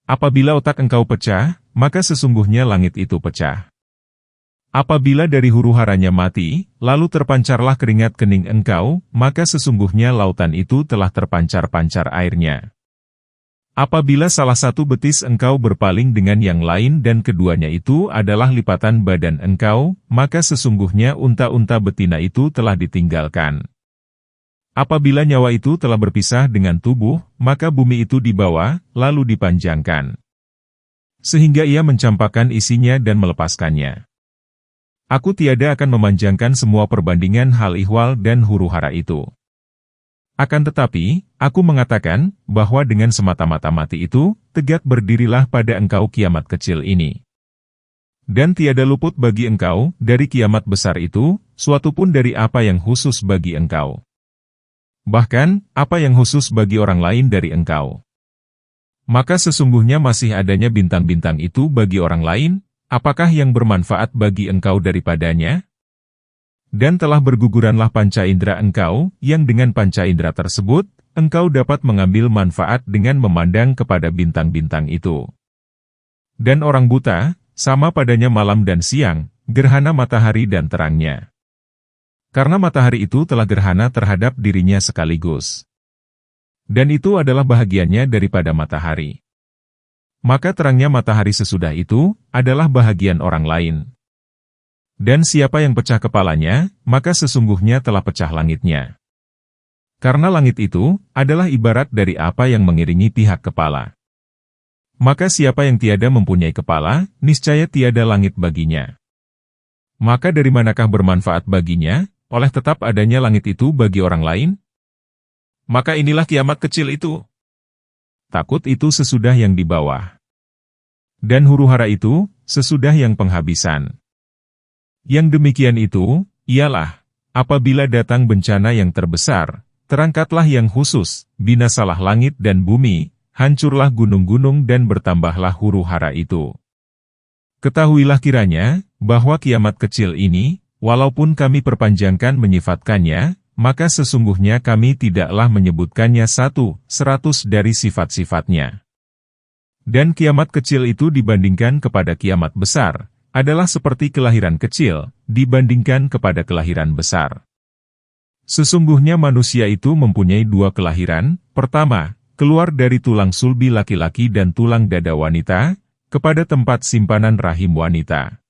Apabila otak engkau pecah, maka sesungguhnya langit itu pecah. Apabila dari huru-haranya mati, lalu terpancarlah keringat kening engkau, maka sesungguhnya lautan itu telah terpancar-pancar airnya. Apabila salah satu betis engkau berpaling dengan yang lain dan keduanya itu adalah lipatan badan engkau, maka sesungguhnya unta-unta betina itu telah ditinggalkan. Apabila nyawa itu telah berpisah dengan tubuh, maka bumi itu dibawa, lalu dipanjangkan. Sehingga ia mencampakkan isinya dan melepaskannya. Aku tiada akan memanjangkan semua perbandingan hal ihwal dan huru-hara itu. Akan tetapi, aku mengatakan, bahwa dengan semata-mata mati itu, tegak berdirilah pada engkau kiamat kecil ini. Dan tiada luput bagi engkau, dari kiamat besar itu, suatu pun dari apa yang khusus bagi engkau. Bahkan, apa yang khusus bagi orang lain dari engkau. Maka sesungguhnya masih adanya bintang-bintang itu bagi orang lain, apakah yang bermanfaat bagi engkau daripadanya? Dan telah berguguranlah panca indera engkau, yang dengan panca indera tersebut, engkau dapat mengambil manfaat dengan memandang kepada bintang-bintang itu. Dan orang buta, sama padanya malam dan siang, gerhana matahari dan terangnya. Karena matahari itu telah gerhana terhadap dirinya sekaligus. Dan itu adalah bahagiannya daripada matahari. Maka terangnya matahari sesudah itu, adalah bahagian orang lain. Dan siapa yang pecah kepalanya, maka sesungguhnya telah pecah langitnya. Karena langit itu, adalah ibarat dari apa yang mengiringi pihak kepala. Maka siapa yang tiada mempunyai kepala, niscaya tiada langit baginya. Maka dari manakah bermanfaat baginya, oleh tetap adanya langit itu bagi orang lain? Maka inilah kiamat kecil itu. Takut itu sesudah yang di bawah. Dan huru-hara itu, sesudah yang penghabisan. Yang demikian itu, ialah, apabila datang bencana yang terbesar, terangkatlah yang khusus, binasalah langit dan bumi, hancurlah gunung-gunung dan bertambahlah huru-hara itu. Ketahuilah kiranya, bahwa kiamat kecil ini, walaupun kami perpanjangkan menyifatkannya, maka sesungguhnya kami tidaklah menyebutkannya 100 dari sifat-sifatnya. Dan kiamat kecil itu dibandingkan kepada kiamat besar, adalah seperti kelahiran kecil, dibandingkan kepada kelahiran besar. Sesungguhnya manusia itu mempunyai dua kelahiran, pertama, keluar dari tulang sulbi laki-laki dan tulang dada wanita, kepada tempat simpanan rahim wanita.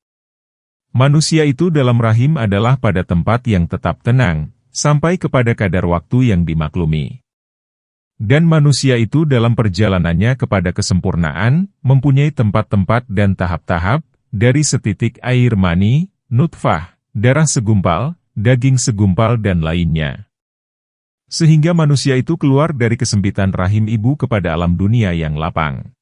Manusia itu dalam rahim adalah pada tempat yang tetap tenang, sampai kepada kadar waktu yang dimaklumi. Dan manusia itu dalam perjalanannya kepada kesempurnaan, mempunyai tempat-tempat dan tahap-tahap, dari setitik air mani, nutfah, darah segumpal, daging segumpal dan lainnya. Sehingga manusia itu keluar dari kesempitan rahim ibu kepada alam dunia yang lapang.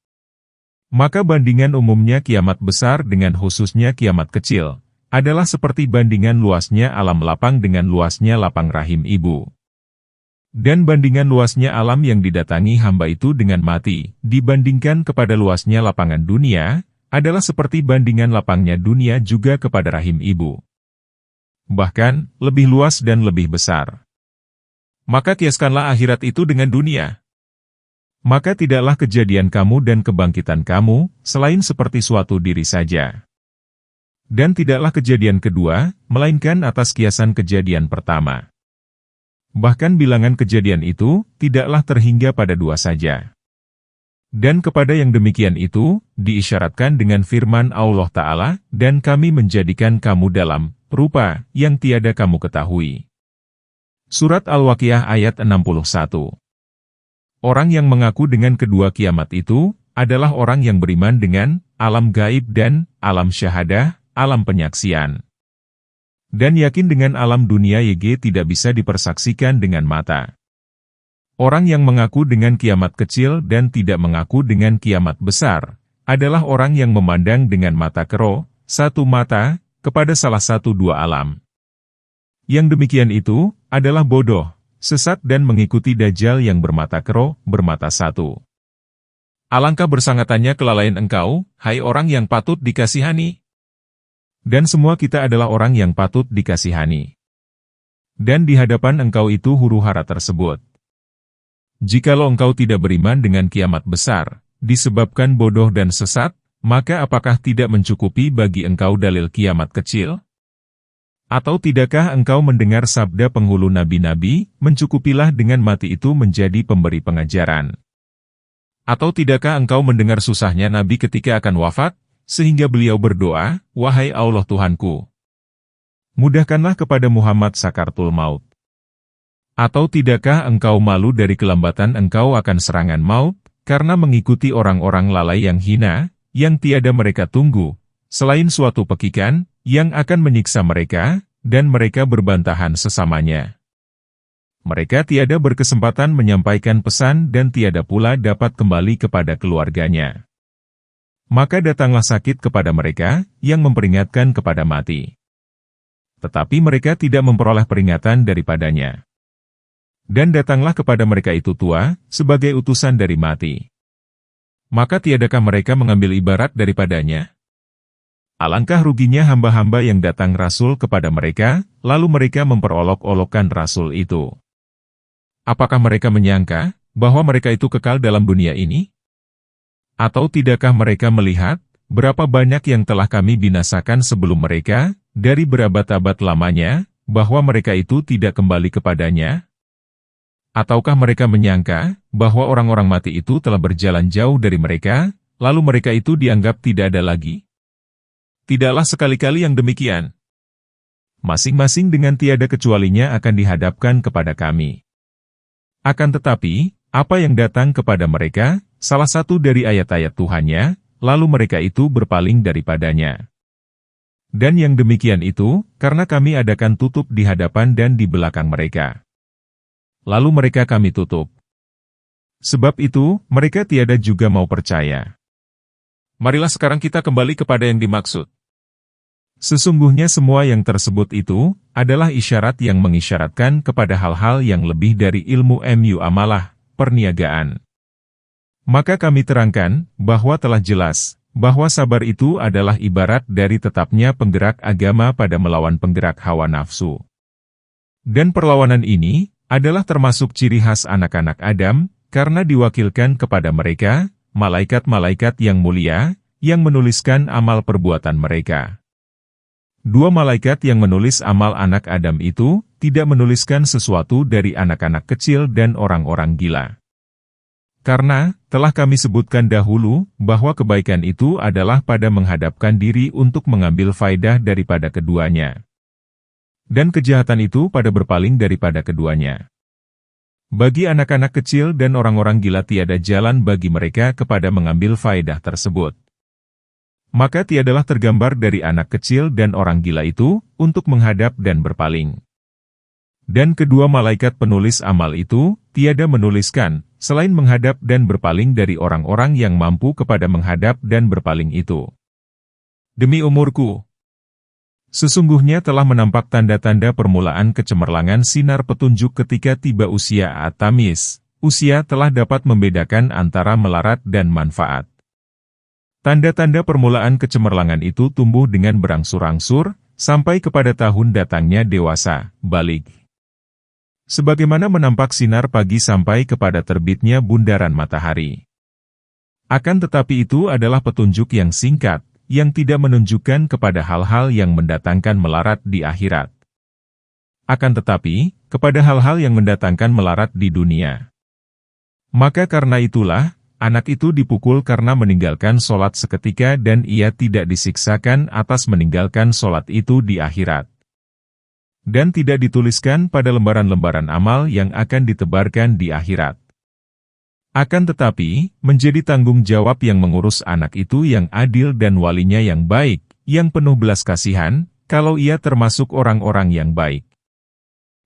Maka bandingan umumnya kiamat besar dengan khususnya kiamat kecil, adalah seperti bandingan luasnya alam lapang dengan luasnya lapang rahim ibu. Dan bandingan luasnya alam yang didatangi hamba itu dengan mati, dibandingkan kepada luasnya lapangan dunia, adalah seperti bandingan lapangnya dunia juga kepada rahim ibu. Bahkan, lebih luas dan lebih besar. Maka kiaskanlah akhirat itu dengan dunia. Maka tidaklah kejadian kamu dan kebangkitan kamu, selain seperti suatu diri saja. Dan tidaklah kejadian kedua, melainkan atas kiasan kejadian pertama. Bahkan bilangan kejadian itu, tidaklah terhingga pada dua saja. Dan kepada yang demikian itu, diisyaratkan dengan firman Allah Ta'ala, dan kami menjadikan kamu dalam rupa yang tiada kamu ketahui. Surat Al-Waqiah ayat 61. Orang yang mengaku dengan kedua kiamat itu, adalah orang yang beriman dengan alam gaib dan alam syahadah, alam penyaksian. Dan yakin dengan alam dunia YG tidak bisa dipersaksikan dengan mata. Orang yang mengaku dengan kiamat kecil dan tidak mengaku dengan kiamat besar, adalah orang yang memandang dengan mata kero, satu mata, kepada salah satu dua alam. Yang demikian itu, adalah bodoh, sesat dan mengikuti dajjal yang bermata kero, bermata satu. Alangkah bersangatannya kelalaian engkau, hai orang yang patut dikasihani. Dan semua kita adalah orang yang patut dikasihani. Dan di hadapan engkau itu huru-hara tersebut. Jikalau engkau tidak beriman dengan kiamat besar, disebabkan bodoh dan sesat, maka apakah tidak mencukupi bagi engkau dalil kiamat kecil? Atau tidakkah engkau mendengar sabda penghulu nabi-nabi, mencukupilah dengan mati itu menjadi pemberi pengajaran? Atau tidakkah engkau mendengar susahnya nabi ketika akan wafat, sehingga beliau berdoa, "Wahai Allah Tuhanku, mudahkanlah kepada Muhammad sakaratul maut." Atau tidakkah engkau malu dari kelambatan engkau akan serangan maut, karena mengikuti orang-orang lalai yang hina, yang tiada mereka tunggu, selain suatu pekikan, yang akan menyiksa mereka, dan mereka berbantahan sesamanya. Mereka tiada berkesempatan menyampaikan pesan dan tiada pula dapat kembali kepada keluarganya. Maka datanglah sakit kepada mereka, yang memperingatkan kepada mati. Tetapi mereka tidak memperoleh peringatan daripadanya. Dan datanglah kepada mereka itu tua, sebagai utusan dari mati. Maka tiadakah mereka mengambil ibarat daripadanya? Alangkah ruginya hamba-hamba yang datang Rasul kepada mereka, lalu mereka memperolok-olokkan Rasul itu. Apakah mereka menyangka, bahwa mereka itu kekal dalam dunia ini? Atau tidakkah mereka melihat, berapa banyak yang telah kami binasakan sebelum mereka, dari berabad-abad lamanya, bahwa mereka itu tidak kembali kepadanya? Ataukah mereka menyangka, bahwa orang-orang mati itu telah berjalan jauh dari mereka, lalu mereka itu dianggap tidak ada lagi? Tidaklah sekali-kali yang demikian. Masing-masing dengan tiada kecualinya akan dihadapkan kepada kami. Akan tetapi, apa yang datang kepada mereka, salah satu dari ayat-ayat Tuhannya, lalu mereka itu berpaling daripadanya. Dan yang demikian itu, karena kami adakan tutup di hadapan dan di belakang mereka. Lalu mereka kami tutup. Sebab itu, mereka tiada juga mau percaya. Marilah sekarang kita kembali kepada yang dimaksud. Sesungguhnya semua yang tersebut itu, adalah isyarat yang mengisyaratkan kepada hal-hal yang lebih dari ilmu muamalah, perniagaan. Maka kami terangkan, bahwa telah jelas, bahwa sabar itu adalah ibarat dari tetapnya penggerak agama pada melawan penggerak hawa nafsu. Dan perlawanan ini, adalah termasuk ciri khas anak-anak Adam, karena diwakilkan kepada mereka, malaikat-malaikat yang mulia, yang menuliskan amal perbuatan mereka. Dua malaikat yang menulis amal anak Adam itu, tidak menuliskan sesuatu dari anak-anak kecil dan orang-orang gila. Karena, telah kami sebutkan dahulu, bahwa kebaikan itu adalah pada menghadapkan diri untuk mengambil faedah daripada keduanya. Dan kejahatan itu pada berpaling daripada keduanya. Bagi anak-anak kecil dan orang-orang gila tiada jalan bagi mereka kepada mengambil faedah tersebut. Maka tiadalah tergambar dari anak kecil dan orang gila itu, untuk menghadap dan berpaling. Dan kedua malaikat penulis amal itu, tiada menuliskan, selain menghadap dan berpaling dari orang-orang yang mampu kepada menghadap dan berpaling itu. Demi umurku, sesungguhnya telah menampak tanda-tanda permulaan kecemerlangan sinar petunjuk ketika tiba usia At-Tamis, usia telah dapat membedakan antara melarat dan manfaat. Tanda-tanda permulaan kecemerlangan itu tumbuh dengan berangsur-angsur, sampai kepada tahun datangnya dewasa, balik. Sebagaimana menampak sinar pagi sampai kepada terbitnya bundaran matahari. Akan tetapi itu adalah petunjuk yang singkat, yang tidak menunjukkan kepada hal-hal yang mendatangkan melarat di akhirat. Akan tetapi, kepada hal-hal yang mendatangkan melarat di dunia. Maka karena itulah, anak itu dipukul karena meninggalkan sholat seketika dan ia tidak disiksakan atas meninggalkan sholat itu di akhirat. Dan tidak dituliskan pada lembaran-lembaran amal yang akan ditebarkan di akhirat. Akan tetapi, menjadi tanggung jawab yang mengurus anak itu yang adil dan walinya yang baik, yang penuh belas kasihan, kalau ia termasuk orang-orang yang baik.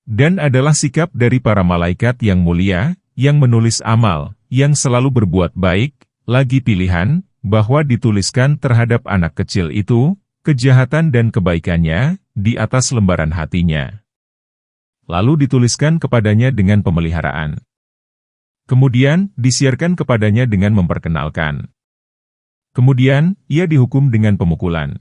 Dan adalah sikap dari para malaikat yang mulia, yang menulis amal, yang selalu berbuat baik, lagi pilihan, bahwa dituliskan terhadap anak kecil itu, kejahatan dan kebaikannya, di atas lembaran hatinya. Lalu dituliskan kepadanya dengan pemeliharaan. Kemudian, disiarkan kepadanya dengan memperkenalkan. Kemudian, ia dihukum dengan pemukulan.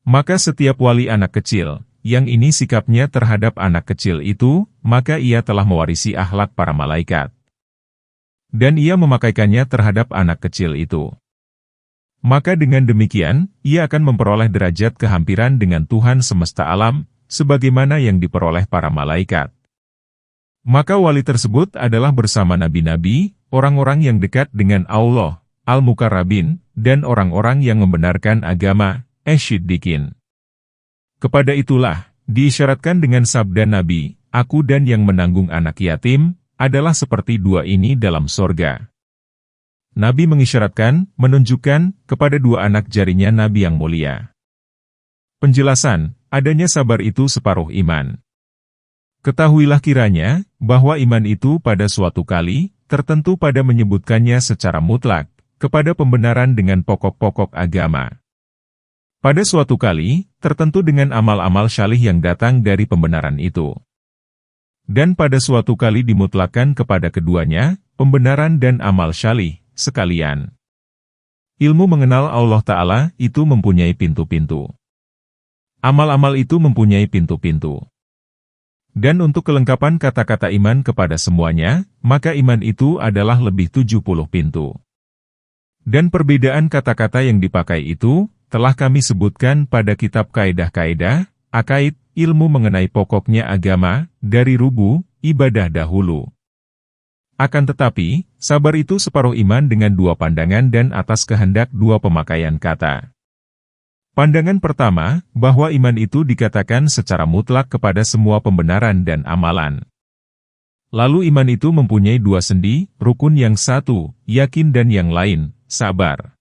Maka setiap wali anak kecil, yang ini sikapnya terhadap anak kecil itu, maka ia telah mewarisi akhlak para malaikat. Dan ia memakaikannya terhadap anak kecil itu. Maka dengan demikian, ia akan memperoleh derajat kehampiran dengan Tuhan semesta alam, sebagaimana yang diperoleh para malaikat. Maka wali tersebut adalah bersama nabi-nabi, orang-orang yang dekat dengan Allah, al-mukarrabin, dan orang-orang yang membenarkan agama, Asyiddiqin. Kepada itulah, diisyaratkan dengan sabda Nabi, aku dan yang menanggung anak yatim, adalah seperti dua ini dalam sorga. Nabi mengisyaratkan, menunjukkan, kepada dua anak jarinya Nabi yang mulia. Penjelasan, adanya sabar itu separuh iman. Ketahuilah kiranya, bahwa iman itu pada suatu kali, tertentu pada menyebutkannya secara mutlak, kepada pembenaran dengan pokok-pokok agama. Pada suatu kali, tertentu dengan amal-amal syalih yang datang dari pembenaran itu. Dan pada suatu kali dimutlakkan kepada keduanya, pembenaran dan amal syalih, sekalian. Ilmu mengenal Allah Ta'ala itu mempunyai pintu-pintu. Amal-amal itu mempunyai pintu-pintu. Dan untuk kelengkapan kata-kata iman kepada semuanya, maka iman itu adalah lebih 70 pintu. Dan perbedaan kata-kata yang dipakai itu, telah kami sebutkan pada kitab Kaidah-Kaidah, Akaid, ilmu mengenai pokoknya agama, dari rubu, ibadah dahulu. Akan tetapi, sabar itu separuh iman dengan dua pandangan dan atas kehendak dua pemakaian kata. Pandangan pertama, bahwa iman itu dikatakan secara mutlak kepada semua pembenaran dan amalan. Lalu iman itu mempunyai dua sendi, rukun yang satu, yakin dan yang lain, sabar.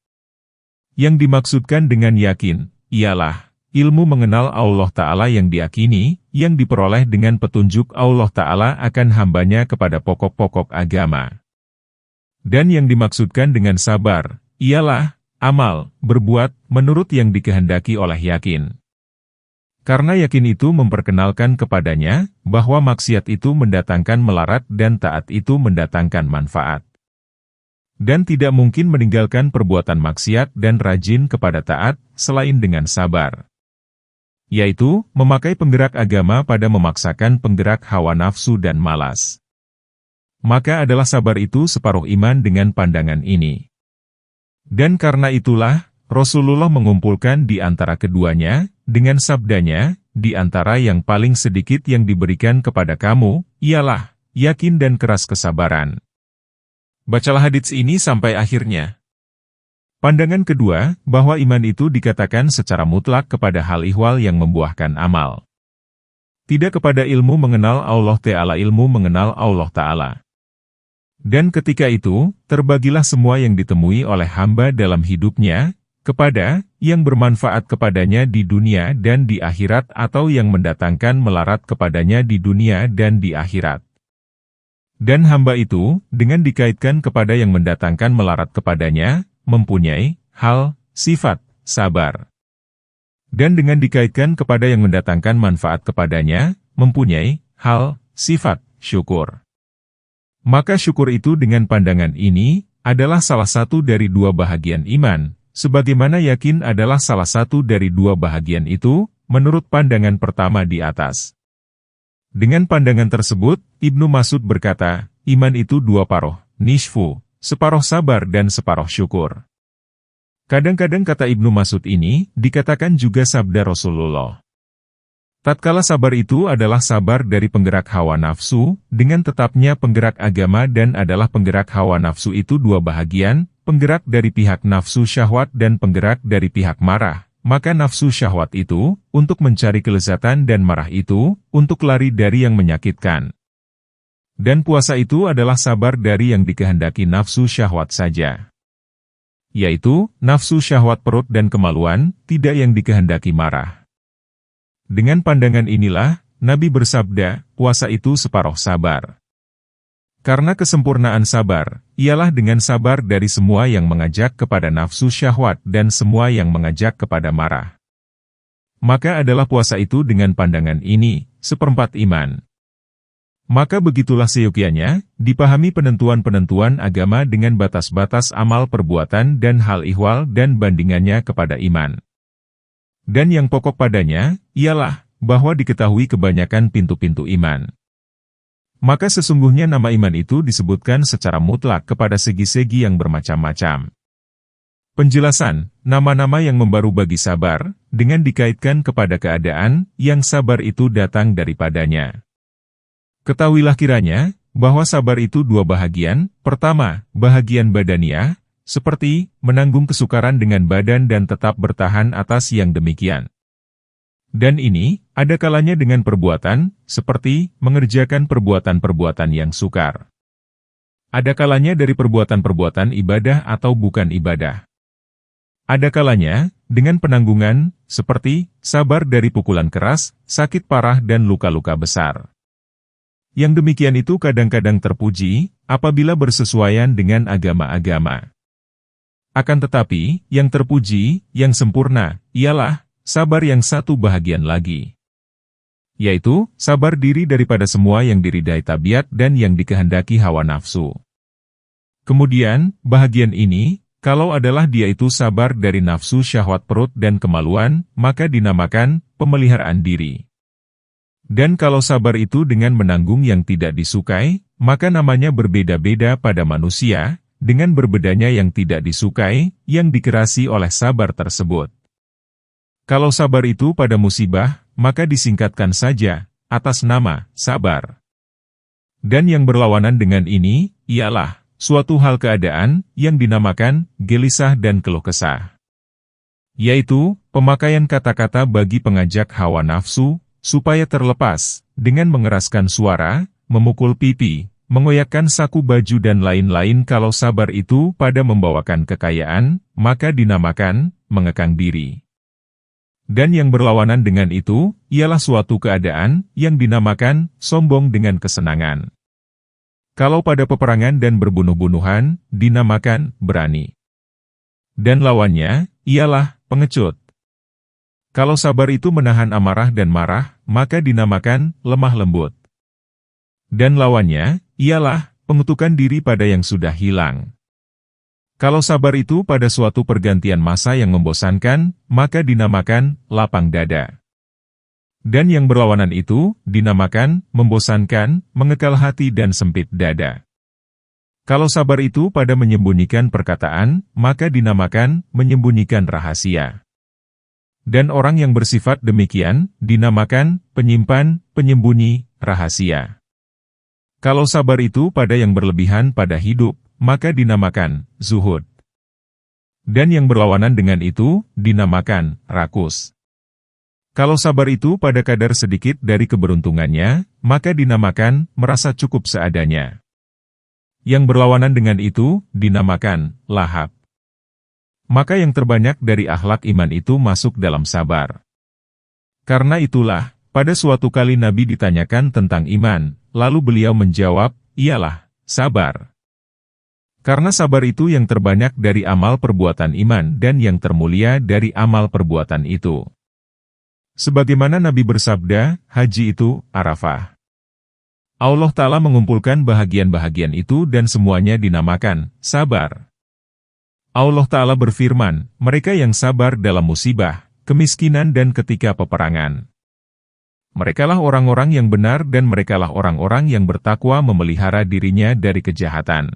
Yang dimaksudkan dengan yakin, ialah ilmu mengenal Allah Ta'ala yang diyakini, yang diperoleh dengan petunjuk Allah Ta'ala akan hambanya kepada pokok-pokok agama. Dan yang dimaksudkan dengan sabar, ialah amal, berbuat, menurut yang dikehendaki oleh yakin. Karena yakin itu memperkenalkan kepadanya, bahwa maksiat itu mendatangkan melarat dan taat itu mendatangkan manfaat. Dan tidak mungkin meninggalkan perbuatan maksiat dan rajin kepada taat, selain dengan sabar. Yaitu, memakai penggerak agama pada memaksakan penggerak hawa nafsu dan malas. Maka adalah sabar itu separuh iman dengan pandangan ini. Dan karena itulah, Rasulullah mengumpulkan di antara keduanya, dengan sabdanya, di antara yang paling sedikit yang diberikan kepada kamu, ialah, yakin dan keras kesabaran. Bacalah hadits ini sampai akhirnya. Pandangan kedua, bahwa iman itu dikatakan secara mutlak kepada hal ihwal yang membuahkan amal. Tidak kepada ilmu mengenal Allah Ta'ala, ilmu mengenal Allah Ta'ala. Dan ketika itu, terbagilah semua yang ditemui oleh hamba dalam hidupnya, kepada yang bermanfaat kepadanya di dunia dan di akhirat atau yang mendatangkan melarat kepadanya di dunia dan di akhirat. Dan hamba itu, dengan dikaitkan kepada yang mendatangkan melarat kepadanya, mempunyai hal, sifat, sabar. Dan dengan dikaitkan kepada yang mendatangkan manfaat kepadanya, mempunyai hal, sifat, syukur. Maka syukur itu dengan pandangan ini, adalah salah satu dari dua bahagian iman, sebagaimana yakin adalah salah satu dari dua bahagian itu, menurut pandangan pertama di atas. Dengan pandangan tersebut, Ibnu Mas'ud berkata, iman itu dua paruh, nisfu, separuh sabar dan separuh syukur. Kadang-kadang kata Ibnu Mas'ud ini, dikatakan juga sabda Rasulullah. Tatkala sabar itu adalah sabar dari penggerak hawa nafsu, dengan tetapnya penggerak agama dan adalah penggerak hawa nafsu itu dua bahagian, penggerak dari pihak nafsu syahwat dan penggerak dari pihak marah. Maka nafsu syahwat itu, untuk mencari kelezatan dan marah itu, untuk lari dari yang menyakitkan. Dan puasa itu adalah sabar dari yang dikehendaki nafsu syahwat saja. Yaitu, nafsu syahwat perut dan kemaluan, tidak yang dikehendaki marah. Dengan pandangan inilah, Nabi bersabda, puasa itu separuh sabar. Karena kesempurnaan sabar, ialah dengan sabar dari semua yang mengajak kepada nafsu syahwat dan semua yang mengajak kepada marah. Maka adalah puasa itu dengan pandangan ini, seperempat iman. Maka begitulah seyogyanya, dipahami penentuan-penentuan agama dengan batas-batas amal perbuatan dan hal ihwal dan bandingannya kepada iman. Dan yang pokok padanya, ialah, bahwa diketahui kebanyakan pintu-pintu iman. Maka sesungguhnya nama iman itu disebutkan secara mutlak kepada segi-segi yang bermacam-macam. Penjelasan, nama-nama yang membaru bagi sabar, dengan dikaitkan kepada keadaan yang sabar itu datang daripadanya. Ketahuilah kiranya, bahwa sabar itu dua bahagian. Pertama, bahagian badaniah, seperti menanggung kesukaran dengan badan dan tetap bertahan atas yang demikian. Dan ini, ada kalanya dengan perbuatan, seperti mengerjakan perbuatan-perbuatan yang sukar. Ada kalanya dari perbuatan-perbuatan ibadah atau bukan ibadah. Ada kalanya, dengan penanggungan, seperti sabar dari pukulan keras, sakit parah dan luka-luka besar. Yang demikian itu kadang-kadang terpuji, apabila bersesuaian dengan agama-agama. Akan tetapi, yang terpuji, yang sempurna, ialah sabar yang satu bahagian lagi. Yaitu, sabar diri daripada semua yang diridai tabiat dan yang dikehendaki hawa nafsu. Kemudian, bahagian ini, kalau adalah dia itu sabar dari nafsu syahwat perut dan kemaluan, maka dinamakan pemeliharaan diri. Dan kalau sabar itu dengan menanggung yang tidak disukai, maka namanya berbeda-beda pada manusia, dengan berbedanya yang tidak disukai, yang dikerasi oleh sabar tersebut. Kalau sabar itu pada musibah, maka disingkatkan saja, atas nama sabar. Dan yang berlawanan dengan ini, ialah suatu hal keadaan, yang dinamakan gelisah dan keluh kesah. Yaitu, pemakaian kata-kata bagi pengajak hawa nafsu, supaya terlepas, dengan mengeraskan suara, memukul pipi, mengoyakkan saku baju dan lain-lain. Kalau sabar itu pada membawakan kekayaan, maka dinamakan mengekang diri. Dan yang berlawanan dengan itu, ialah suatu keadaan, yang dinamakan sombong dengan kesenangan. Kalau pada peperangan dan berbunuh-bunuhan, dinamakan berani. Dan lawannya, ialah pengecut. Kalau sabar itu menahan amarah dan marah, maka dinamakan lemah lembut. Dan lawannya, ialah pengutukan diri pada yang sudah hilang. Kalau sabar itu pada suatu pergantian masa yang membosankan, maka dinamakan lapang dada. Dan yang berlawanan itu, dinamakan membosankan, mengekal hati dan sempit dada. Kalau sabar itu pada menyembunyikan perkataan, maka dinamakan menyembunyikan rahasia. Dan orang yang bersifat demikian, dinamakan penyimpan, penyembunyi, rahasia. Kalau sabar itu pada yang berlebihan pada hidup, maka dinamakan zuhud. Dan yang berlawanan dengan itu, dinamakan rakus. Kalau sabar itu pada kadar sedikit dari keberuntungannya, maka dinamakan merasa cukup seadanya. Yang berlawanan dengan itu, dinamakan lahap. Maka yang terbanyak dari akhlak iman itu masuk dalam sabar. Karena itulah, pada suatu kali Nabi ditanyakan tentang iman, lalu beliau menjawab, ialah sabar. Karena sabar itu yang terbanyak dari amal perbuatan iman dan yang termulia dari amal perbuatan itu. Sebagaimana Nabi bersabda, haji itu Arafah. Allah Ta'ala mengumpulkan bahagian-bahagian itu dan semuanya dinamakan sabar. Allah Ta'ala berfirman, mereka yang sabar dalam musibah, kemiskinan dan ketika peperangan. Merekalah orang-orang yang benar dan merekalah orang-orang yang bertakwa memelihara dirinya dari kejahatan.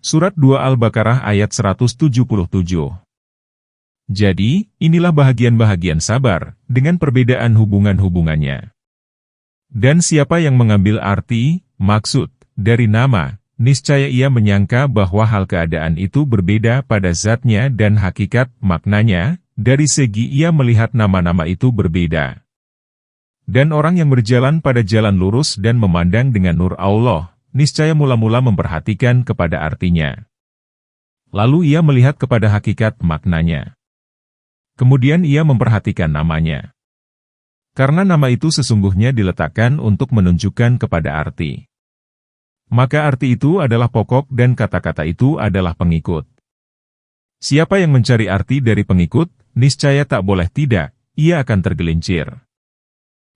Surat 2 Al-Baqarah ayat 177. Jadi, inilah bahagian-bahagian sabar, dengan perbedaan hubungan-hubungannya. Dan siapa yang mengambil arti, maksud, dari nama, niscaya ia menyangka bahwa hal keadaan itu berbeda pada zatnya dan hakikat maknanya, dari segi ia melihat nama-nama itu berbeda. Dan orang yang berjalan pada jalan lurus dan memandang dengan nur Allah, niscaya mula-mula memperhatikan kepada artinya. Lalu ia melihat kepada hakikat maknanya. Kemudian ia memperhatikan namanya. Karena nama itu sesungguhnya diletakkan untuk menunjukkan kepada arti. Maka arti itu adalah pokok dan kata-kata itu adalah pengikut. Siapa yang mencari arti dari pengikut, niscaya tak boleh tidak, ia akan tergelincir.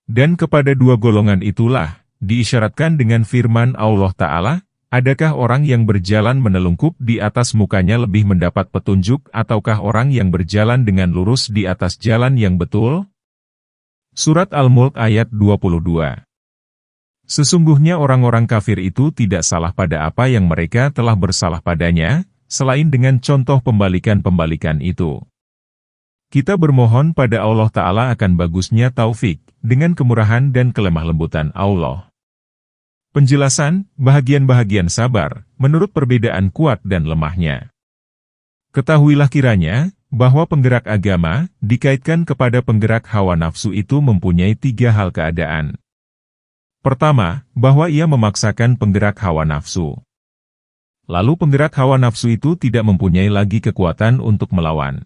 Dan kepada dua golongan itulah, diisyaratkan dengan firman Allah Ta'ala, adakah orang yang berjalan menelungkup di atas mukanya lebih mendapat petunjuk ataukah orang yang berjalan dengan lurus di atas jalan yang betul? Surat Al-Mulk ayat 22. Sesungguhnya orang-orang kafir itu tidak salah pada apa yang mereka telah bersalah padanya, selain dengan contoh pembalikan-pembalikan itu. Kita bermohon pada Allah Ta'ala akan bagusnya taufik, dengan kemurahan dan kelemah lembutan Allah. Penjelasan, bahagian-bahagian sabar, menurut perbedaan kuat dan lemahnya. Ketahuilah kiranya, bahwa penggerak agama, dikaitkan kepada penggerak hawa nafsu itu mempunyai 3 hal keadaan. Pertama, bahwa ia memaksakan penggerak hawa nafsu. Lalu penggerak hawa nafsu itu tidak mempunyai lagi kekuatan untuk melawan.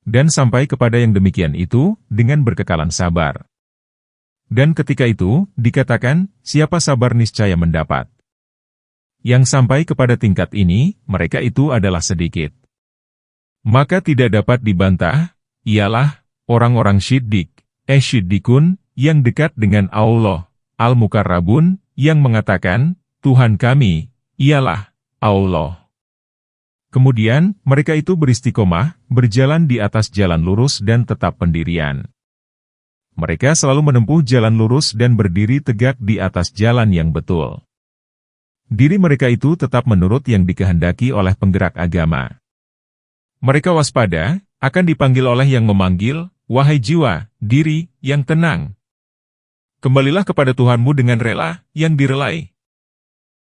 Dan sampai kepada yang demikian itu, dengan berkekalan sabar. Dan ketika itu, dikatakan, siapa sabar niscaya mendapat. Yang sampai kepada tingkat ini, mereka itu adalah sedikit. Maka tidak dapat dibantah, ialah, orang-orang syiddiq, syiddikun, yang dekat dengan Allah, al-mukarrabun, yang mengatakan, Tuhan kami, ialah Allah. Kemudian, mereka itu beristiqomah, berjalan di atas jalan lurus dan tetap pendirian. Mereka selalu menempuh jalan lurus dan berdiri tegak di atas jalan yang betul. Diri mereka itu tetap menurut yang dikehendaki oleh penggerak agama. Mereka waspada, akan dipanggil oleh yang memanggil, wahai jiwa, diri, yang tenang. Kembalilah kepada Tuhanmu dengan rela, yang direlai.